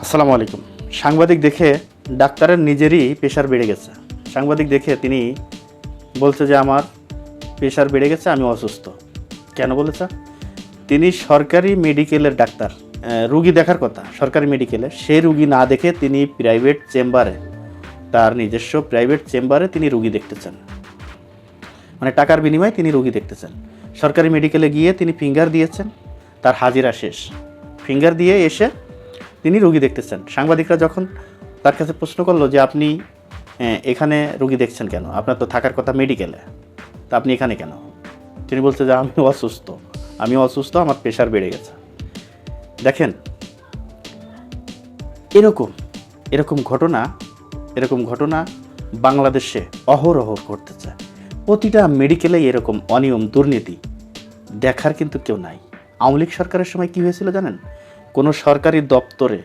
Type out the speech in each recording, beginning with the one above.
আসসালামু আলাইকুম। সাংবাদিক দেখে ডাক্তারের নিজেরই প্রেশার বেড়ে গেছে। সাংবাদিক দেখে তিনি বলছে যে আমার প্রেশার বেড়ে গেছে, আমি অসুস্থ। কেন বলেছে? তিনি সরকারি মেডিকেলের ডাক্তার, রুগী দেখার কথা সরকারি মেডিকেলে, সেই রুগী না দেখে তিনি প্রাইভেট চেম্বারে, তার নিজস্ব প্রাইভেট চেম্বারে তিনি রুগী দেখতেছেন, মানে টাকার বিনিময়ে তিনি রুগী দেখতেছেন। সরকারি মেডিকেলে গিয়ে তিনি ফিঙ্গার দিয়েছেন, তার হাজিরা শেষ। ফিঙ্গার দিয়ে এসে তিনি রুগী দেখতেছেন। সাংবাদিকরা যখন তার কাছে প্রশ্ন করলো যে আপনি এখানে রুগী দেখছেন কেন, আপনার তো থাকার কথা মেডিকেলে, তা আপনি এখানে কেন? তিনি বলছে যে আমি অসুস্থ, আমার প্রেশার বেড়ে গেছে। দেখেন, এরকম ঘটনা বাংলাদেশে অহরহ ঘটতেছে। প্রতিটা মেডিকেলেই এরকম অনিয়ম, দুর্নীতি দেখার কিন্তু কেউ নাই। আওয়ামী লীগ সরকারের সময় কী হয়েছিল জানেন? কোনো সরকারি দপ্তরে,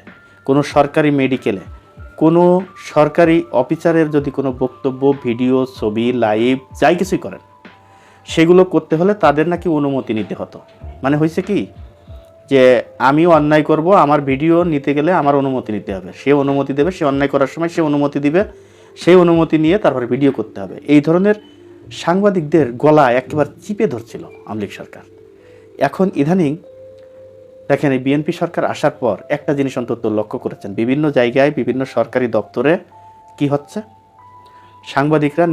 কোনো সরকারি মেডিকেলে, কোনো সরকারি অফিসারের যদি কোনো বক্তব্য, ভিডিও, ছবি, লাইভ যাই কিছুই করেন, সেগুলো করতে হলে তাদের নাকি অনুমতি নিতে হতো। মানে হয়েছে কি, যে আমিও অন্যায় করব, আমার ভিডিও নিতে গেলে আমার অনুমতি নিতে হবে, সে অনুমতি দেবে, সে অন্যায় করার সময় সে অনুমতি দিবে, সেই অনুমতি নিয়ে তারপরে ভিডিও করতে হবে। এই ধরনের সাংবাদিকদের গলা একেবারে চিপে ধরছিল আওয়ামী লীগ সরকার। এখন ইদানিং দেখেন, এই বিএনপি সরকার আসার পর একটা জিনিস অন্তত লক্ষ্য করেছেন, বিভিন্ন জায়গায়, বিভিন্ন সরকারি দপ্তরে কি হচ্ছে, সাংবাদিকরা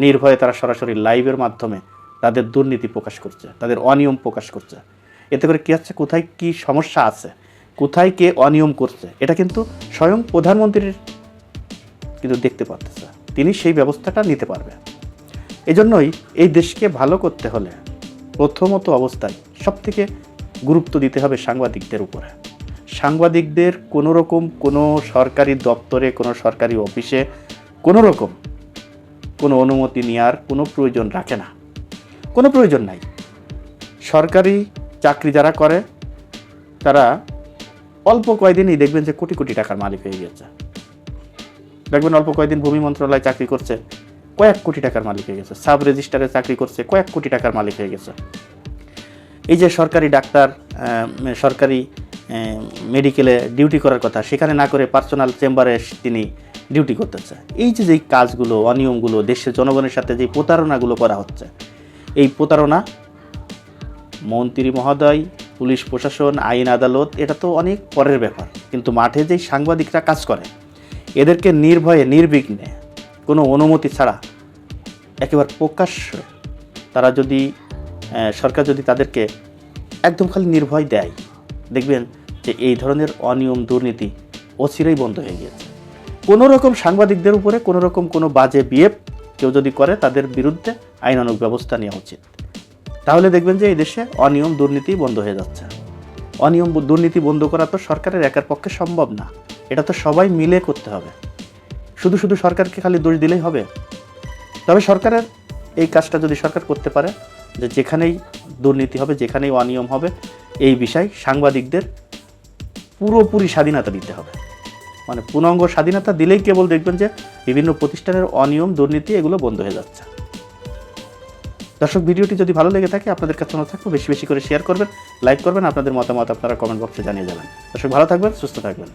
নির্ভয়ে তারা সরাসরি লাইভের মাধ্যমে তাদের দুর্নীতি প্রকাশ করছে, তাদের অনিয়ম প্রকাশ করছে। এতে করে কী হচ্ছে, কোথায় কি সমস্যা আছে, কোথায় কে অনিয়ম করছে, এটা কিন্তু স্বয়ং প্রধানমন্ত্রীর কিন্তু দেখতে পারতেছে, তিনি সেই ব্যবস্থাটা নিতে পারবে। এজন্যই এই দেশকে ভালো করতে হলে প্রথমত অবস্থায় সবথেকে গুরুত্ব দিতে হবে সাংবাদিকদের উপরে। সাংবাদিকদের কোনো সরকারি দপ্তরে, কোনো সরকারি অফিসে কোনো অনুমতি নেওয়ার কোনো প্রয়োজন রাখে না, কোনো প্রয়োজন নাই। সরকারি চাকরি যারা করে তারা অল্প কয়দিনই দেখবেন যে কোটি কোটি টাকার মালিক হয়ে গেছে। দেখবেন অল্প কয়দিন ভূমি মন্ত্রণালয়ে চাকরি করছে, কয়েক কোটি টাকার মালিক হয়ে গেছে। সাব রেজিস্ট্রারে চাকরি করছে, কয়েক কোটি টাকার মালিক হয়ে গেছে। এই যে সরকারি ডাক্তার, সরকারি মেডিকেলে ডিউটি করার কথা, সেখানে না করে পার্সোনাল চেম্বারে তিনি ডিউটি করতেছে। এই যে যেই কাজগুলো, অনিয়মগুলো, দেশের জনগণের সাথে যে প্রতারণাগুলো করা হচ্ছে, এই প্রতারণা মন্ত্রী মহোদয়, পুলিশ প্রশাসন, আইন আদালত, এটা তো অনেক পরের ব্যাপার। কিন্তু মাঠে যেই সাংবাদিকরা কাজ করে, এদেরকে নির্ভয়ে, নির্বিঘ্নে, কোনো অনুমতি ছাড়া একেবারে প্রকাশ্যে তারা যদি, সরকার যদি তাদেরকে একদম খালি নির্ভয় দেয়, দেখবেন যে এই ধরনের অনিয়ম, দুর্নীতি অচিরেই বন্ধ হয়ে গিয়েছে। কোনো রকম সাংবাদিকদের উপরে কোনো বাজে বিহেভ কেউ যদি করে, তাদের বিরুদ্ধে আইনানুগ ব্যবস্থা নেওয়া উচিত। তাহলে দেখবেন যে এই দেশে অনিয়ম, দুর্নীতি বন্ধ হয়ে যাচ্ছে। অনিয়ম, দুর্নীতি বন্ধ করা তো সরকারের একার পক্ষে সম্ভব না, এটা তো সবাই মিলে করতে হবে। শুধু সরকারকে খালি দোষ দিলেই হবে? তবে সরকারের এই কাজটা যদি সরকার করতে পারে, যে যেখানেই দুর্নীতি হবে, যেখানেই অনিয়ম হবে, এই বিষয় সাংবাদিকদের পুরোপুরি স্বাধীনতা দিতে হবে। মানে পূর্ণাঙ্গ স্বাধীনতা দিলেই কেবল দেখবেন যে বিভিন্ন প্রতিষ্ঠানের অনিয়ম, দুর্নীতি এগুলো বন্ধ হয়ে যাচ্ছে। দর্শক, ভিডিওটি যদি ভালো লেগে থাকে, আপনাদের কাছে অনুরোধ থাকবে বেশি করে শেয়ার করবেন, লাইক করবেন, আপনাদের মতামত আপনারা কমেন্ট বক্সে জানিয়ে যাবেন। দর্শক, ভালো থাকবেন, সুস্থ থাকবেন।